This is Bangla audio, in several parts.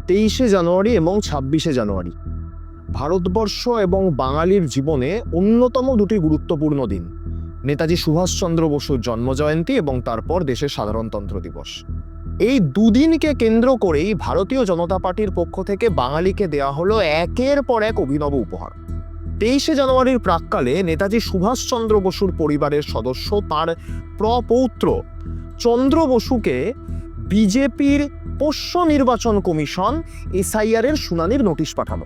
23শে জানুয়ারি এবং 26শে জানুয়ারি ভারতবর্ষ এবং বাঙালির জীবনে অন্যতম দুটি গুরুত্বপূর্ণ দিন। নেতাজি সুভাষচন্দ্র বসুর জন্মজয়ন্তী এবং তারপর দেশের সাধারণতন্ত্র দিবস। এই দুদিনকে কেন্দ্র করেই ভারতীয় জনতা পার্টির পক্ষ থেকে বাঙালিকে দেওয়া হলো একের পর এক অভিনব উপহার। 23শে জানুয়ারির প্রাক্কালে নেতাজি সুভাষচন্দ্র বসুর পরিবারের সদস্য তার প্রপৌত্র চন্দ্র বসুকে বিজেপির পোষ্য নির্বাচন কমিশন এসআইআর এর শুনানির নোটিশ পাঠানো।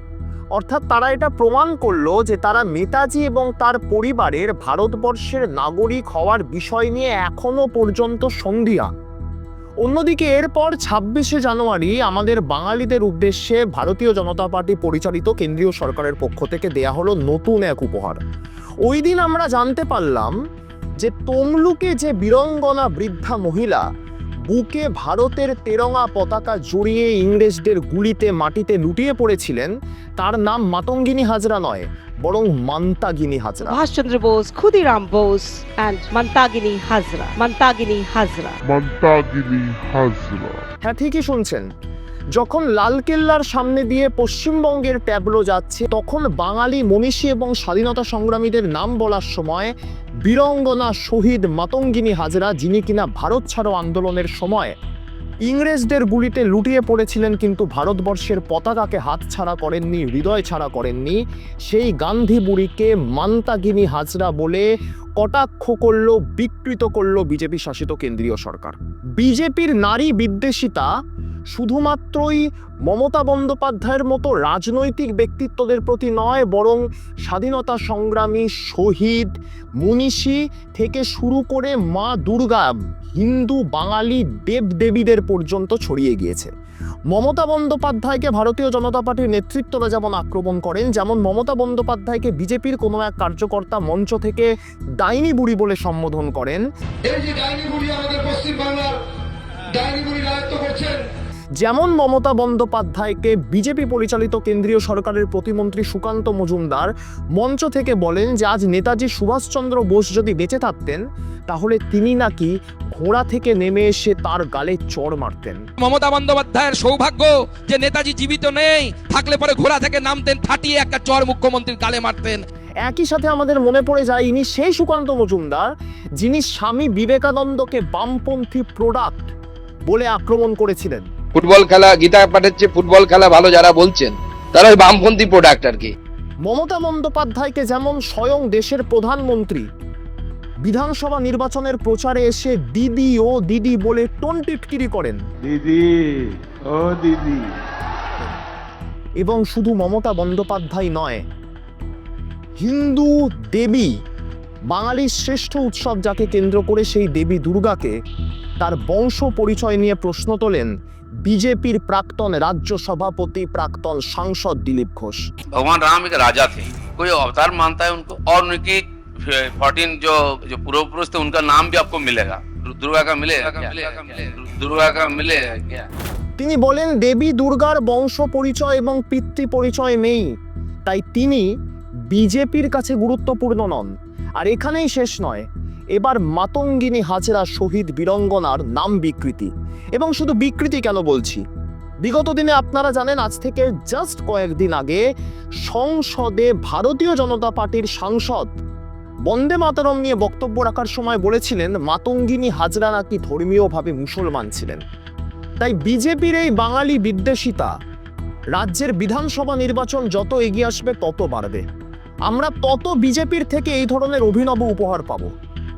অর্থাৎ তারা এটা প্রমাণ করলো যে তারা নেতাজি এবং তার পরিবারের ভারতবর্ষের নাগরিক হওয়ার বিষয় নিয়ে এখনো পর্যন্ত সন্দিহান। অন্যদিকে এরপর 26শে জানুয়ারি আমাদের বাঙালিদের উদ্দেশ্যে ভারতীয় জনতা পার্টি পরিচালিত কেন্দ্রীয় সরকারের পক্ষ থেকে দেয়া হলো নতুন এক উপহার। ওই দিন আমরা জানতে পারলাম যে তমলুকে যে বীরাঙ্গনা বৃদ্ধা মহিলা বুকে ভারতের তেরঙা পতাকা জড়িয়ে ইংরেজদের গুলিতে মাটিতে লুটিয়ে পড়েছিলেন, তার নাম মাতঙ্গিনী হাজরা নয়, বরং মন্তাগিনী Hazra. Subhashchandra Bose, Khudiram Bose and Mantagini Hazra. Mantagini Hazra. Mantagini Hazra. হ্যাঁ, ঠিকই শুনছেন। যখন লালকেল্লার সামনে দিয়ে পশ্চিমবঙ্গের ট্যাবলো যাচ্ছে, তখন বাঙালি মনীষী এবং স্বাধীনতা সংগ্রামীদের নাম বলার সময় বীরাঙ্গনা শহীদ মাতঙ্গিনী হাজরা, যিনি কিনা ভারত ছাড়ো আন্দোলনের সময় ইংরেজদের গুলিতে লুটিয়ে পড়েছিলেন কিন্তু ভারতবর্ষের পতাকাকে হাত ছাড়া করেননি, হৃদয় ছাড়া করেননি, সেই গান্ধী বুড়িকে মন্তাগিনী হাজরা বলে কটাক্ষ করলো, বিকৃত করলো বিজেপি শাসিত কেন্দ্রীয় সরকার। বিজেপির নারী বিদ্বেষিতা শুধুমাত্রই মমতা বন্দ্যোপাধ্যায়ের মতো রাজনৈতিক ব্যক্তিত্বদের প্রতি নয়, বরং স্বাধীনতা সংগ্রামী, শহীদ, মনীষী থেকে শুরু করে মা দুর্গা, হিন্দু বাঙালি দেবদেবীদের পর্যন্ত ছড়িয়ে গিয়েছে। মমতা বন্দ্যোপাধ্যায়কে ভারতীয় জনতা পার্টির নেতৃত্বরা যেমন আক্রমণ করেন, যেমন মমতা বন্দ্যোপাধ্যায়কে বিজেপির কোনো এক কার্যকর্তা মঞ্চ থেকে ডাইনি বুড়ি বলে সম্বোধন করেন। এই যে ডাইনি বুড়ি আমাদের পশ্চিম বাংলার ডাইনি বুড়ি রাজত্ব করছেন। যেমন মমতা বন্দ্যোপাধ্যায়কে বিজেপি পরিচালিত কেন্দ্রীয় সরকারের প্রতিমন্ত্রী সুকান্ত মজুমদার মঞ্চ থেকে বলেন যে আজ নেতাজি সুভাষচন্দ্র বোস যদি বেঁচে থাকতেন তাহলে তিনি নাকি ঘোড়া থেকে নেমে এসে তার গালে চড় মারতেন। মমতা বন্দ্যোপাধ্যায়ের সৌভাগ্য যে নেতাজি জীবিত নেই, থাকলে পরে ঘোড়া থেকে নামতেন, ফাটিয়ে একটা চড় মুখ্যমন্ত্রীর গালে মারতেন। একই সাথে আমাদের মনে পড়ে যায় ইনি সেই সুকান্ত মজুমদার যিনি স্বামী বিবেকানন্দকে বামপন্থী প্রোডাক্ট বলে আক্রমণ করেছিলেন। ফুটবল খেলা, গীতা পাঠের চেয়ে ফুটবল খেলা ভালো যারা বলছেন তারা ওই বামপন্থী প্রোডাক্ট আর কি। মমতা বন্দ্যোপাধ্যায়কে যেমন স্বয়ং দেশের প্রধানমন্ত্রী বিধানসভা নির্বাচনের প্রচারে এসে দিদি ও দিদি বলে টোন টিটকিরি করেন, দিদি ও দিদি। এবং শুধু মমতা বন্দ্যোপাধ্যায় নয়, হিন্দু দেবী, বাঙালির শ্রেষ্ঠ উৎসব যাকে কেন্দ্র করে সেই দেবী দুর্গাকে তার বংশ পরিচয় নিয়ে প্রশ্ন তোলেন बीजेपी प्राक्तन राज्य सभापति प्राक्तन सांसद दिलीप घोष। भगवान राम एक राजा थे, कोई अवतार मानता है उनको, और उनकी 14 जो पूर्व पुरुष थे उनका नाम भी आपको मिलेगा। दुर्गा का मिलेगा दुर्गा का मिलेगा क्या? তিনি বলেন দেবী দুর্গার বংশ পরিচয় এবং পিতৃ পরিচয় নেই, তাই তিনি বিজেপির কাছে গুরুত্বপূর্ণ নন। আর এখানেই শেষ নয়, এবার মাতঙ্গিনী হাজরা শহীদ বীরাঙ্গনার নাম বিকৃতি, এবং শুধু বিকৃতি কেন বলছি, বিগত দিনে আপনারা জানেন আজ থেকে জাস্ট কয়েকদিন আগে সংসদে ভারতীয় জনতা পার্টির সাংসদ বন্দে মাতরম নিয়ে বক্তব্য রাখার সময় বলেছিলেন মাতঙ্গিনী হাজরা নাকি ধর্মীয়ভাবে মুসলমান ছিলেন। তাই বিজেপির এই বাঙালি বিদ্বেষিতা রাজ্যের বিধানসভা নির্বাচন যত এগিয়ে আসবে তত বাড়বে, আমরা তত বিজেপির থেকে এই ধরনের অভিনব উপহার পাবো।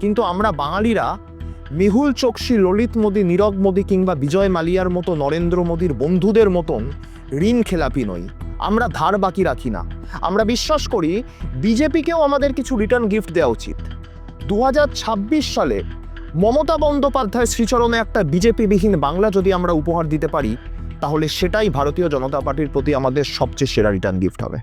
কিন্তু আমরা বাঙালিরা মেহুল চোকসি, ললিত মোদী, নীরব মোদী কিংবা বিজয় মালিয়ার মতো নরেন্দ্র মোদীর বন্ধুদের মতন ঋণ খেলাপি নই, আমরা ধার বাকি রাখি না। আমরা বিশ্বাস করি বিজেপিকেও আমাদের কিছু রিটার্ন গিফট দেওয়া উচিত। 2026 সালে মমতা বন্দ্যোপাধ্যায় শ্রীচরণে একটা বিজেপিবিহীন বাংলা যদি আমরা উপহার দিতে পারি, তাহলে সেটাই ভারতীয় জনতা পার্টির প্রতি আমাদের সবচেয়ে সেরা রিটার্ন গিফট হবে।